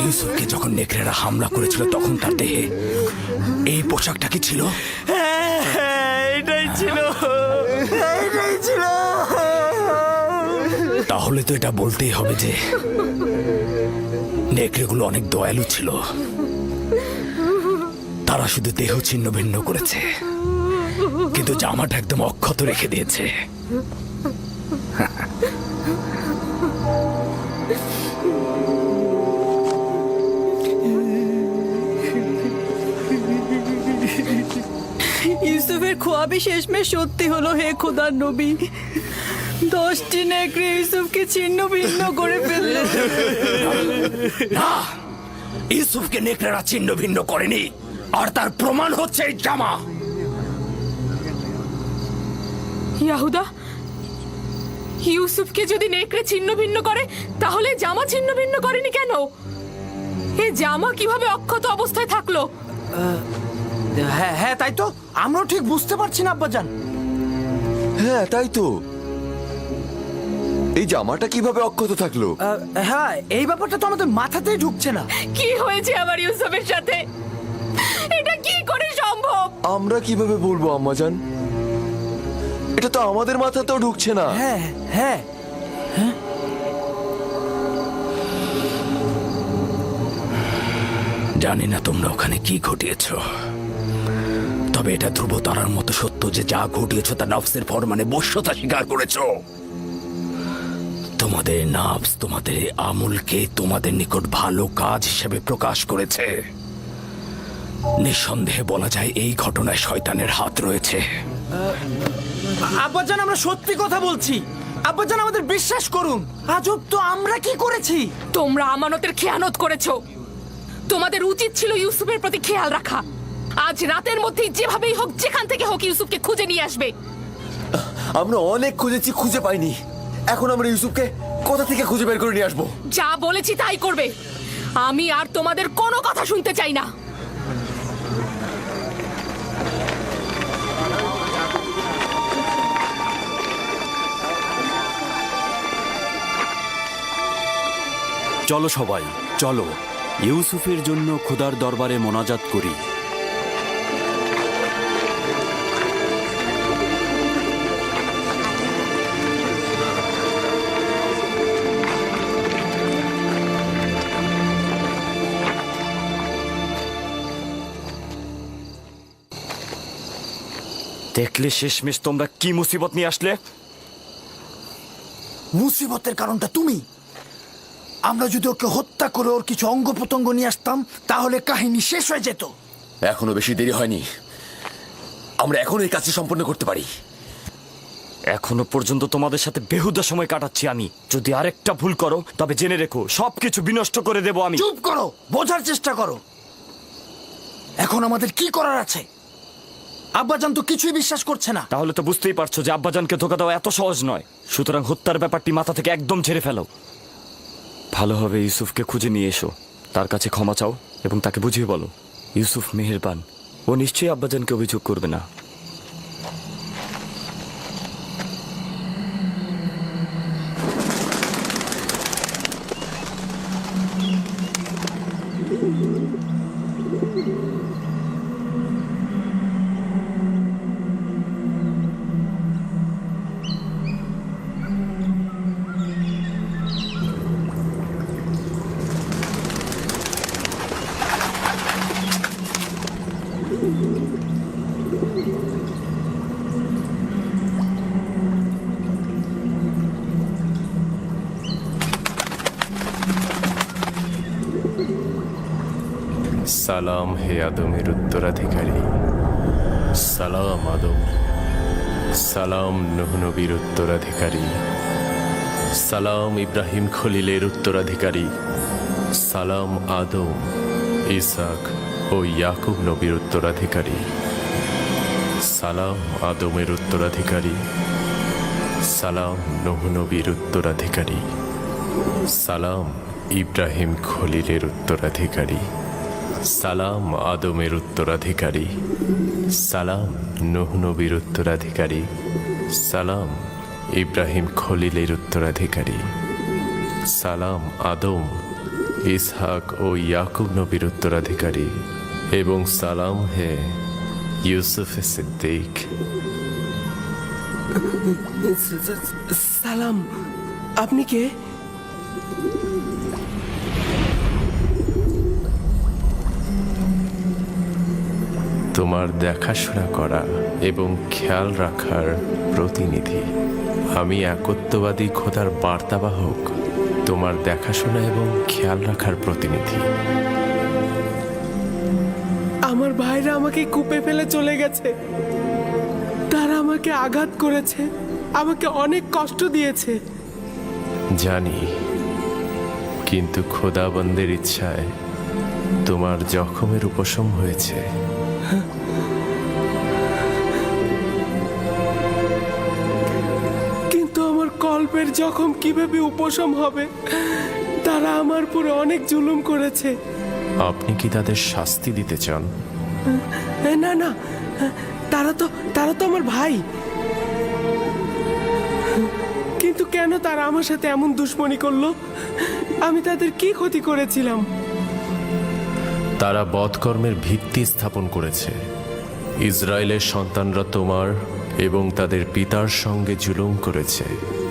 ইউসুফকে যখন নেকড়েরা হামলা করেছিল তখন তার দেহে এই পোশাকটা কি ছিল? এটাই ছিল, এটাই ছিল। তাহলে তো এটা বলতেই হবে যে নেকড়েগুলো অনেক দয়ালু ছিল। তারা শুধু দেহ ছিন্ন ভিন্ন করেছে, কিন্তু জামাটা একদম অক্ষত রেখে দিয়েছে। ইউসুফের খোয়াবি শেষমেশ সত্যি হলো। হে খোদার নবী, 10টি নেকড়ে ইউসুফকে ছিন্ন ভিন্ন করে ফেললো। না, ইউসুফকে নেকড়েরা ছিন্ন ভিন্ন করেনি, আর তার প্রমাণ হচ্ছে এই জামা। ইয়াহুদা, ইউসুফকে যদি নেকড়ে ছিন্ন ভিন্ন করে তাহলে জামা ছিন্ন ভিন্ন করেনি কেন? এ জামা কিভাবে অক্ষত অবস্থায় থাকলো? হ্যাঁ হ্যাঁ, তাই তো আমরাও ঠিক বুঝতে পারছি না আব্বাজান। হ্যাঁ তাই তো, এই জামাটা কিভাবে অক্ষত থাকলো? হ্যাঁ, এই ব্যাপারটা তো আমাদের মাথাতেই ঢুকছে না। কি হয়েছে আমার ইউসুফের সাথে? এটা কি করে সম্ভব? আমরা কিভাবে বলবো আম্মাজান? এটা তো আমাদের মাথাতেও ঢুকছে না। হ্যাঁ হ্যাঁ, জানি না তোমরা ওখানে কি ঘটিয়েছ, তবে এটা ধ্রুব তারার মতো সত্য যে যা ঘটিয়েছ তা নফসের ফরমানে বশ্যতা স্বীকার করেছ। তোমাদের নফস তোমাদের আমলকে তোমাদের নিকট ভালো কাজ হিসেবে প্রকাশ করেছে। নিঃসন্দেহে বলা যায় এই ঘটনায় শয়তানের হাত রয়েছে। আব্বাজান, আমরা সত্যি কথা বলছি। আব্বাজান, আমাদের বিশ্বাস করুন। আজব তো, আমরা কি করেছি? তোমরা আমানতের খেয়ানত করেছো। তোমাদের উচিত ছিল ইউসুফের প্রতি খেয়াল রাখা। আজ রাতের মধ্যেই যেভাবেই হোক, যেখান থেকে হোক, ইউসুফকে খুঁজে নিয়ে আসবে। আমরা অনেক খুঁজেছি, খুঁজে পাইনি। এখন আমরা ইউসুফকে কোথা থেকে খুঁজে বের করে নিয়ে আসবো? যা বলেছি তাই করবে। আমি আর তোমাদের কোনো কথা শুনতে চাই না। চলো সবাই, চলো ইউসুফের জন্য খোদার দরবারে মোনাজাত করি। দেখলে শেষমেশ তোমরা কি মুসিবত নিয়ে আসলে? মুসিবতের কারণটা তুমি। আমরা যদি ওকে হত্যা করে ওর কিছু অঙ্গ প্রত্যঙ্গ নিয়ে আসতাম, তাহলে কাহিনী শেষ হয়ে যেত। এখনো বেশি দেরি হয়নি, আমরা এখন এই কাজটি সম্পন্ন করতে পারি। এখনো পর্যন্ত তোমাদের সাথে বেহুদা সময় কাটাচ্ছি আমি। যদি আরেকটা ভুল করো তবে জেনে রেখো সবকিছু বিনষ্ট করে দেব আমি। চুপ করো, বোঝার চেষ্টা করো। এখন আমাদের কি করার আছে? আব্বাজান তো কিছুই বিশ্বাস করছে না। তাহলে তো বুঝতেই পারছো যে আব্বাজানকে ধোকা দেওয়া এত সহজ নয়। সুতরাং হত্যার ব্যাপারটি মাথা থেকে একদম ঝেড়ে ফেলো। ভালোভাবে ইউসুফকে খুঁজে নিয়ে এসো, তার কাছে ক্ষমা চাও এবং তাকে বুঝিয়ে বলো ইউসুফ মেহেরবান, ও নিশ্চয়ই আব্বাজানকে অভিযোগ করবে না। সালাম হে আদমের উত্তরাধিকারী, সালাম আদম। সালাম নূহ নবীর উত্তরাধিকারী, সালাম ইব্রাহিম খলিলের উত্তরাধিকারী, সালাম আদম, ইসাক ও ইয়াকুব নবীর উত্তরাধিকারী, সালাম আদমের উত্তরাধিকারী, সালাম নূহ নবীর উত্তরাধিকারী, সালাম ইব্রাহিম খলিলের উত্তরাধিকারী, সালাম আদমের উত্তরাধিকারী, সালাম নূহ নবীর উত্তরাধিকারী, সালাম ইব্রাহিম খলিলের উত্তরাধিকারী, সালাম আদম, ইসহাক ও ইয়াকুব নবীর উত্তরাধিকারী, এবং সালাম হে ইউসুফ সিদ্দিক। সালাম, আপনি কে? তোমার দেখাশোনা করা এবং খেয়াল রাখার প্রতিনিধি। আমি একত্ববাদী খোদার বার্তাবাহক, তোমার দেখাশোনা এবং খেয়াল রাখার প্রতিনিধি। আমার ভাইরা আমাকে কূপে ফেলে চলে গেছে। তারা আমাকে আঘাত করেছে, আমাকে অনেক কষ্ট দিয়েছে। জানি, কিন্তু খোদাবন্দের ইচ্ছায় তোমার জখমের উপশম হয়েছে। কিন্তু আমার কল্পের জখম কিভাবে উপশম হবে? তারা আমার পুরো অনেক জুলুম করেছে। আপনি কি তাদের শাস্তি দিতে চান? না না, তারা তো আমার ভাই। কিন্তু কেন তারা আমার সাথে এমন দুশ্মনী করলো? আমি তাদের কি ক্ষতি করেছিলাম? তারা বধকর্মের ভিত্তি স্থাপন করেছে। ইসরায়েলের সন্তানরা তোমার এবং তাদের পিতার সঙ্গে জুলুম করেছে।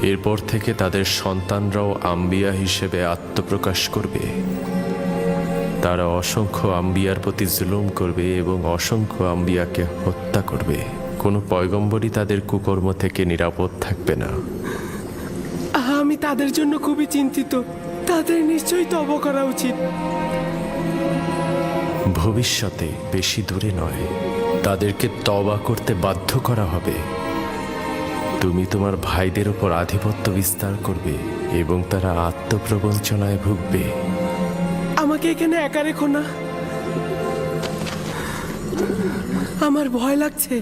এরপর থেকে তাদের সন্তানরাও আম্বিয়া হিসেবে আত্মপ্রকাশ করবে। তারা অসংখ্য আম্বিয়ার প্রতি জুলুম করবে এবং অসংখ্য আম্বিয়াকে হত্যা করবে। কোনো পয়গম্বরই তাদের কুকর্ম থেকে নিরাপদ থাকবে না। আমি তাদের জন্য খুবই চিন্তিত। তাদের নিশ্চয়ই তওবা করা উচিত। ভবিষ্যতে বেশি দূরে নয় তাদেরকে তওবা করতে বাধ্য করা হবে। তুমি তোমার ভাইদের উপর আধিপত্য বিস্তার করবে এবং তারা আত্মপ্রবঞ্চনায় ভুগবে। আমাকে এখানে একা রেখো না, আমার ভয় লাগছে।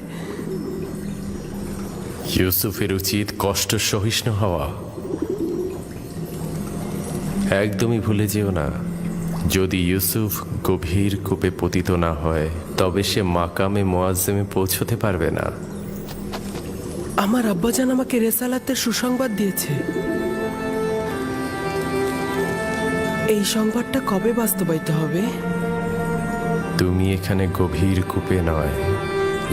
ইউসুফের উচিত কষ্ট সহিষ্ণু হওয়া। একদমই ভুলে যেও না, যদি ইউসুফ গভীর কূপে পতিত না হয় তবে সে মাকামে মুআজ্জমে পৌঁছতে পারবে না। আমার আব্বাজান আমাকে রেসালাতের সুসংবাদ দিয়েছে। এই সংবাদটা কবে বাস্তবায়িত হবে? তুমি এখানে গভীর কূপে নয়,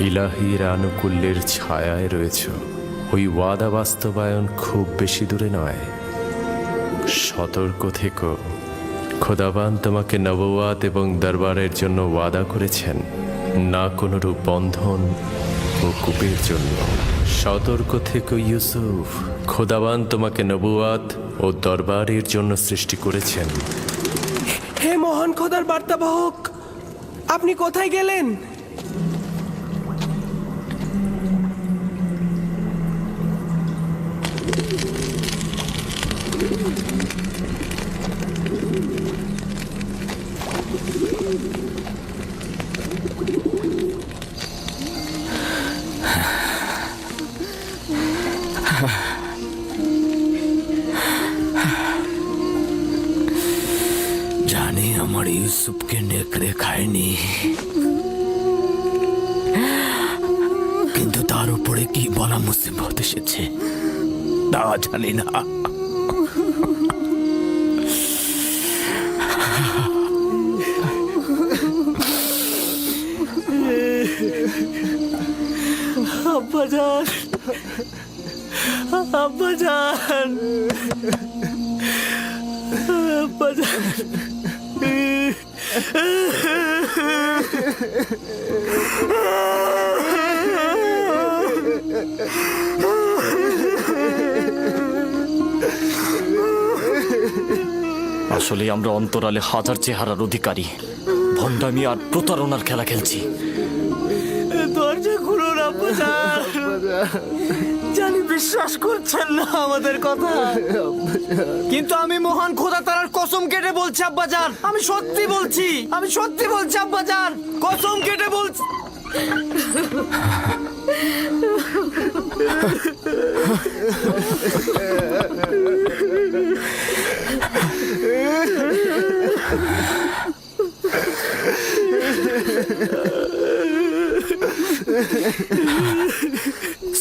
ইলাহির আনুকূল্যের ছায়ায় রয়েছ। ওই ওয়াদা বাস্তবায়ন খুব বেশি দূরে নয়। সতর্ক থেকো, খোদাবান তোমাকে নবুয়াত এবং দরবারের জন্য ওয়াদা করেছেন, না কোনরূপ বন্ধন ও কূপের জন্য। সতর্ক থেকো ইউসুফ, খোদাবান তোমাকে নবুয়াত ও দরবারের জন্য সৃষ্টি করেছেন। হে মহান খোদার বার্তাবাহক, আপনি কোথায় গেলেন? জানি আমার ইউসুফকে নেকড়ে খায়নি, কিন্তু তার উপরে কি বলা মুসিবত এসেছে তা জানি না। আব্বাজান, আব্বাজান, আব্বাজান। আসলে আমরা অন্তরালে হাজার চেহারার অধিকারী, ভণ্ডামি আর প্রতারণার খেলা খেলছি। দরজা খুলুন আব্বাজান, জানি বিশ্বাস করছেন না আমাদের কথা, কিন্তু আমি মহান খোদা তাআলার কসম কেটে বলছি আব্বাজান, আমি সত্যি বলছি, আমি সত্যি বলছি আব্বাজান, কসম কেটে বলছি।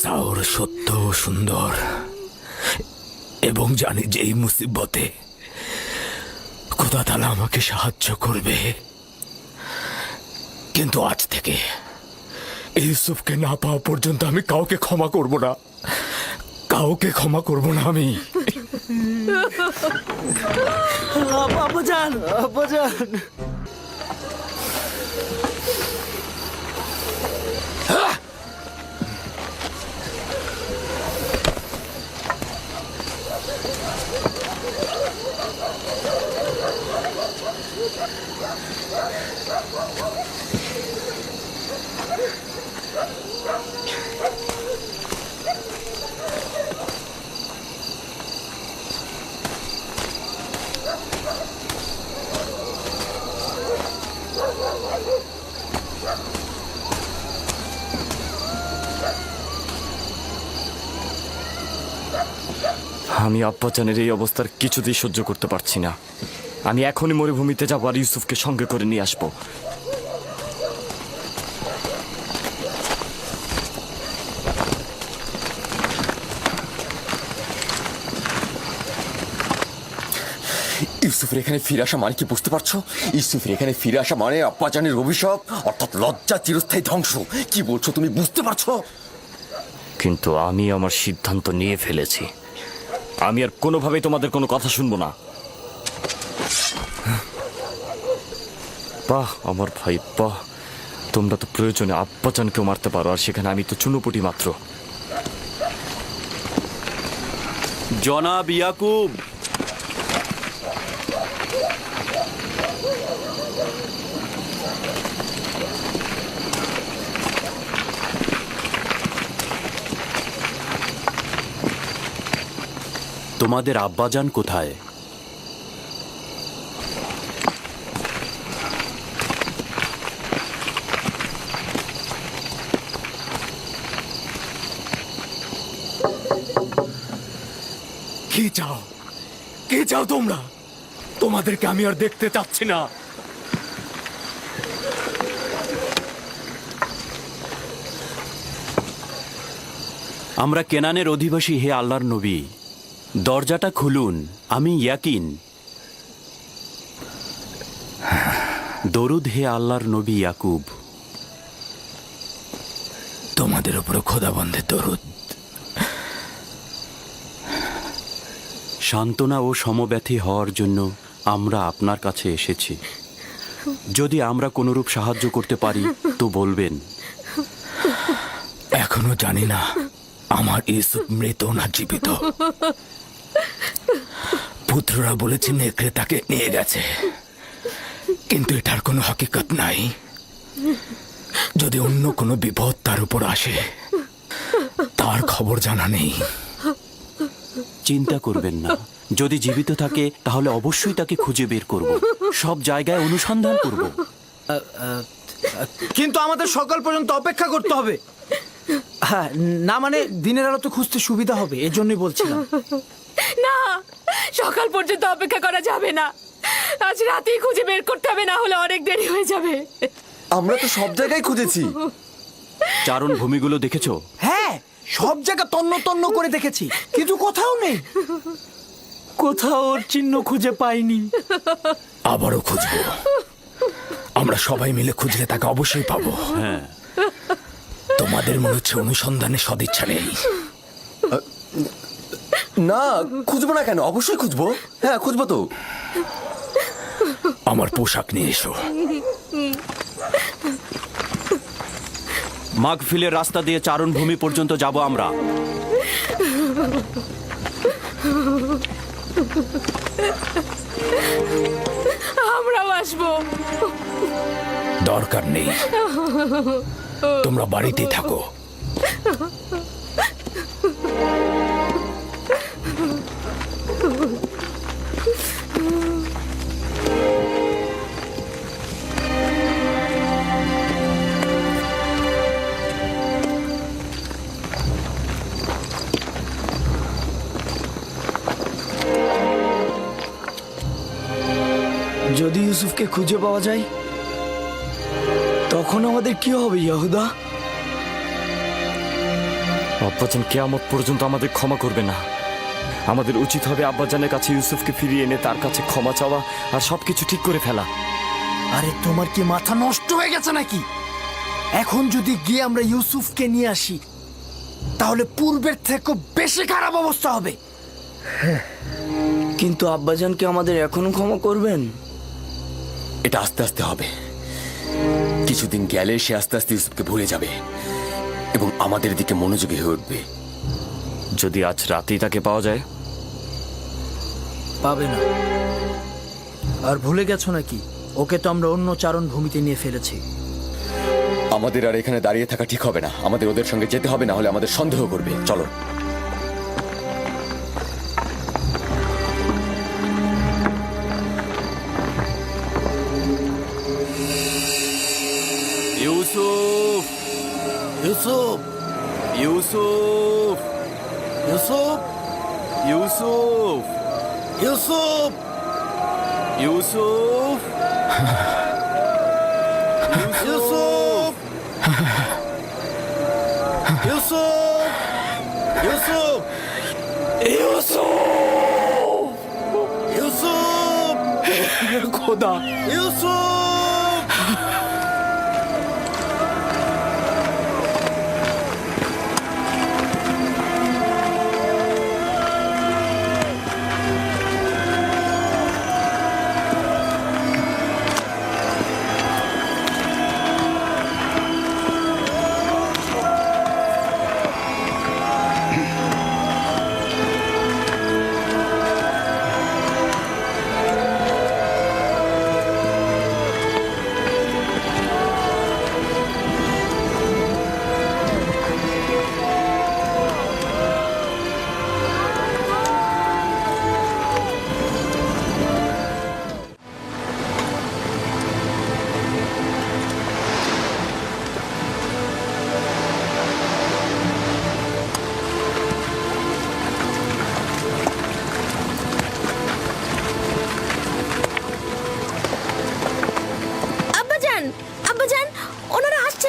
সাওর সত্য ও সুন্দর, এবং জানি যে এই মুসিবতে খোদা তাআলা আমাকে সাহায্য করবে। কিন্তু আজ থেকে ইউসুফকে না পাওয়া পর্যন্ত আমি কাউকে ক্ষমা করব না, কাউকে ক্ষমা করব না আমি। আব্বাজান, আব্বাজান। আমি আব্বাজানের এই অবস্থার কিছুতেই সহ্য করতে পারছি না। আমি এখনই মরুভূমিতে যাবো আর ইউসুফকে সঙ্গে করে নিয়ে আসবো। ইউসুফের এখানে ফিরে আসা মানে কি বুঝতে পারছো? ইউসুফের এখানে ফিরে আসা মানে আব্বাজানের অভিশাপ, অর্থাৎ লজ্জা, চিরস্থায়ী ধ্বংস। কি বলছো তুমি, বুঝতে পারছো? কিন্তু আমি আমার সিদ্ধান্ত নিয়ে ফেলেছি, আমি আর কোনোভাবেই তোমাদের কোনো কথা শুনবো না। বাহ আমার ভাই বাহ, তোমরা তো প্রয়োজনে আব্বাজানকেও মারতে পারো, আর সেখানে আমি তো চুনোপুটি মাত্র। জনাব ইয়াকুব, তোমাদের আব্বাজান কোথায়? কি চাও? কি চাও তোমরা? তোমাদেরকে আমি আর দেখতে চাচ্ছি না। আমরা কেনানের অধিবাসী, হে আল্লাহর নবী, দরজাটা খুলুন। আমি ইয়াকিন। দরুদ হে আল্লাহর নবী ইয়াকুব। তোমাদের উপর খোদাবন্দের দরুদ। সান্ত্বনা ও সমব্যথী হওয়ার জন্য আমরা আপনার কাছে এসেছি। যদি আমরা কোনরূপ সাহায্য করতে পারি তো বলবেন। এখনো জানি না আমার ইউসুফ মৃত না জীবিত। পুত্ররা বলেছে নেকড়ে তাকে নিয়ে গেছে, কিন্তু এটার কোনো হকিকত নাই। যদি অন্য কোনো বিপদ তার উপর আসে, তার খবর জানা নেই। চিন্তা করবেন না, যদি জীবিত থাকে তাহলে অবশ্যই তাকে খুঁজে বের করব। সব জায়গায় অনুসন্ধান করব। কিন্তু আমাদের সকাল পর্যন্ত অপেক্ষা করতে হবে। হ্যাঁ, না মানে দিনের আলো তো খুঁজতে সুবিধা হবে, এজন্যই বলছিলাম। না, সকাল পর্যন্ত অপেক্ষা করা যাবে না। আজ রাতেই খুঁজে বের করতে হবে, না হলে অনেক দেরি হয়ে যাবে। আমরা তো সব জায়গায় খুঁজেছি। চারণ ভূমিগুলো দেখেছো? হ্যাঁ, সব জায়গা তন্ন তন্ন করে দেখেছি, কিন্তু কোথাও নেই। কোথাও ওর চিহ্ন খুঁজে পাইনি। আবারও খুঁজবো। আমরা সবাই মিলে খুঁজলে তাকে অবশ্যই পাবো। হ্যাঁ। তোমাদের মনে হচ্ছে অনুসন্ধানে সদিচ্ছা নেই। না, খুঁজবো না কেন? অবশ্যই খুঁজবো। হ্যাঁ, খুঁজবো তো। আমার পোশাক নিয়ে এসো। মাগফিলের রাস্তা দিয়ে চারণ ভূমি পর্যন্ত যাব আমরা। আমরাও আসবো। দরকার নেই, তোমরা বাড়িতেই থাকো। যদি ইউসুফকে খুঁজে পাওয়া যায় তখন আমাদের কি হবে ইয়াহুদা? আব্বাজান কিয়ামত পর্যন্ত আমাদের ক্ষমা করবে না। আমাদের উচিত হবে আব্বাজানের কাছে ইউসুফকে ফিরিয়ে এনে তার কাছে ক্ষমা চাওয়া আর সবকিছু ঠিক করে ফেলা। আরে তোমার কি মাথা নষ্ট হয়ে গেছে নাকি? এখন যদি গিয়ে আমরা ইউসুফকে নিয়ে আসি, তাহলে পূর্বের থেকে বেশি খারাপ অবস্থা হবে। কিন্তু আব্বাজানকে আমাদের এখনো ক্ষমা করবেন? এটা আস্তে আস্তে হবে। কিছুদিন গেলে সে আস্তে আস্তে ইউসুফকে ভুলে যাবে এবং আমাদের দিকে মনোযোগী হয়ে উঠবে। যদি আজ রাতেই তাকে পাওয়া যায়? পাবে না। আর ভুলে গেছো নাকি, ওকে তো আমরা অন্য চারণ ভূমিতে নিয়ে ফেলেছি। আমাদের আর এখানে দাঁড়িয়ে থাকা ঠিক হবে না। আমাদের ওদের সঙ্গে যেতে হবে, না হলে আমাদের সন্দেহ করবে। চলো। ইউসুফ, ইউসুফ, ইউসুফ, ইউসুফ, ইউসুফ, ইউসুফ, ইউসুফ, ইউসুফ, ইউসুফ, ইউসুফ, ইউসুফ, খোদা, ইউসুফ।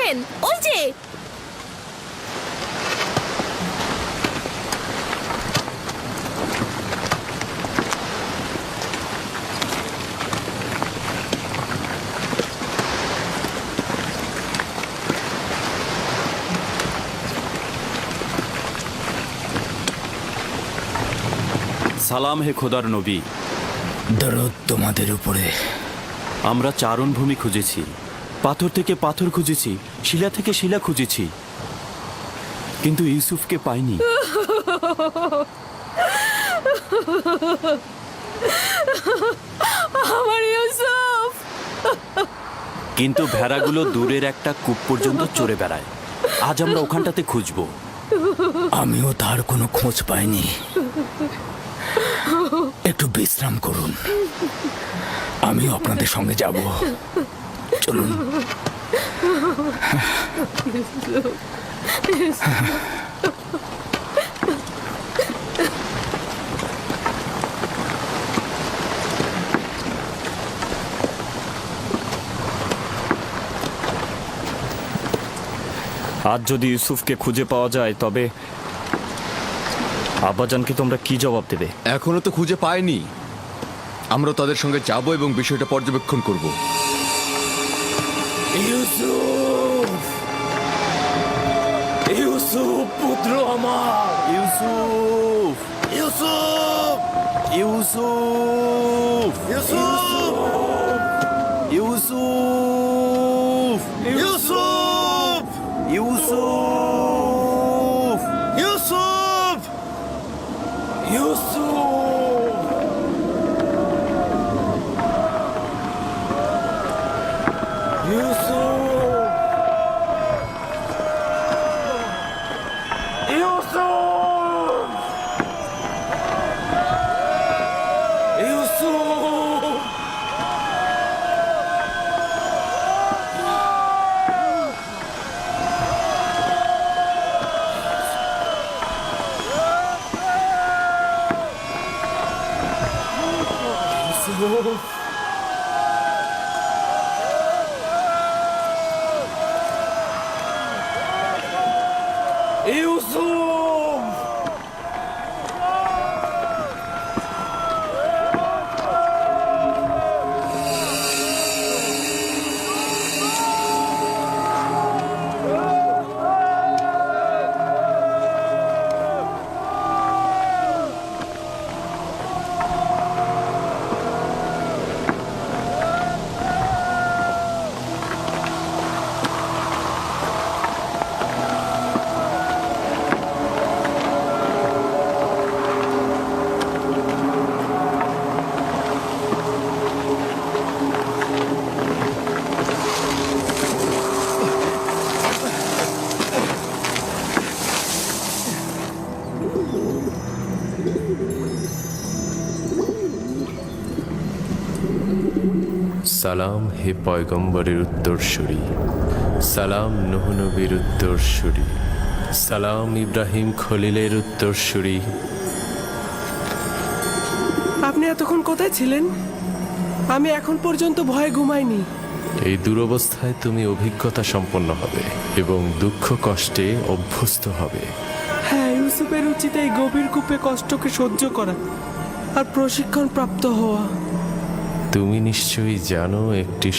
দেখছেন? ওই যে সালাম হে খোদার নবী। দরদ তোমাদের উপরে। আমরা চারণভূমি খুঁজেছি, পাথর থেকে পাথর খুঁজেছি, শিলা থেকে শিলা খুঁজেছি, কিন্তু ইউসুফকে পাইনি। আমার ইউসুফ! কিন্তু ভেড়াগুলো দূরের একটা কূপ পর্যন্ত চড়ে বেড়ায়। আজ আমরা ওখানটাতে খুঁজবো। আমিও তার কোনো খোঁজ পাইনি। একটু বিশ্রাম করুন, আমিও আপনাদের সঙ্গে যাব। চলুন। আজ যদি ইউসুফকে খুঁজে পাওয়া যায় তবে আব্বাজানকে তোমরা কি জবাব দেবে? এখনো তো খুঁজে পাইনি। আমরা তাদের সঙ্গে যাব এবং বিষয়টা পর্যবেক্ষণ করব। ইউসুফ, ইউসুফ পুত্র আমার, ইউসুফ, ইউসুফ, ইউসুফ, ইউসুফ, ইউসুফ, ইউসুফ, ইউসুফ, ইউসুফ, ইউসুফ। সালাম হে পয়গম্বরের উত্তরসূরি, সালাম নূহ নবীর উত্তরসূরি, সালাম ইব্রাহিম খলিলের উত্তরসূরি। আপনি এতক্ষণ কোথায় ছিলেন? আমি এখন পর্যন্ত ভয়ে ঘুমাইনি। এই দুরবস্থায় তুমি অভিজ্ঞতা সম্পন্ন হবে এবং দুঃখ কষ্টে অভ্যস্ত হবে। হ্যাঁ, ইউসুফের উচিত এই গভীর কূপে কষ্টকে সহ্য করা আর প্রশিক্ষণ প্রাপ্ত হওয়া। তুমি নিশ্চয়ই জানো একটি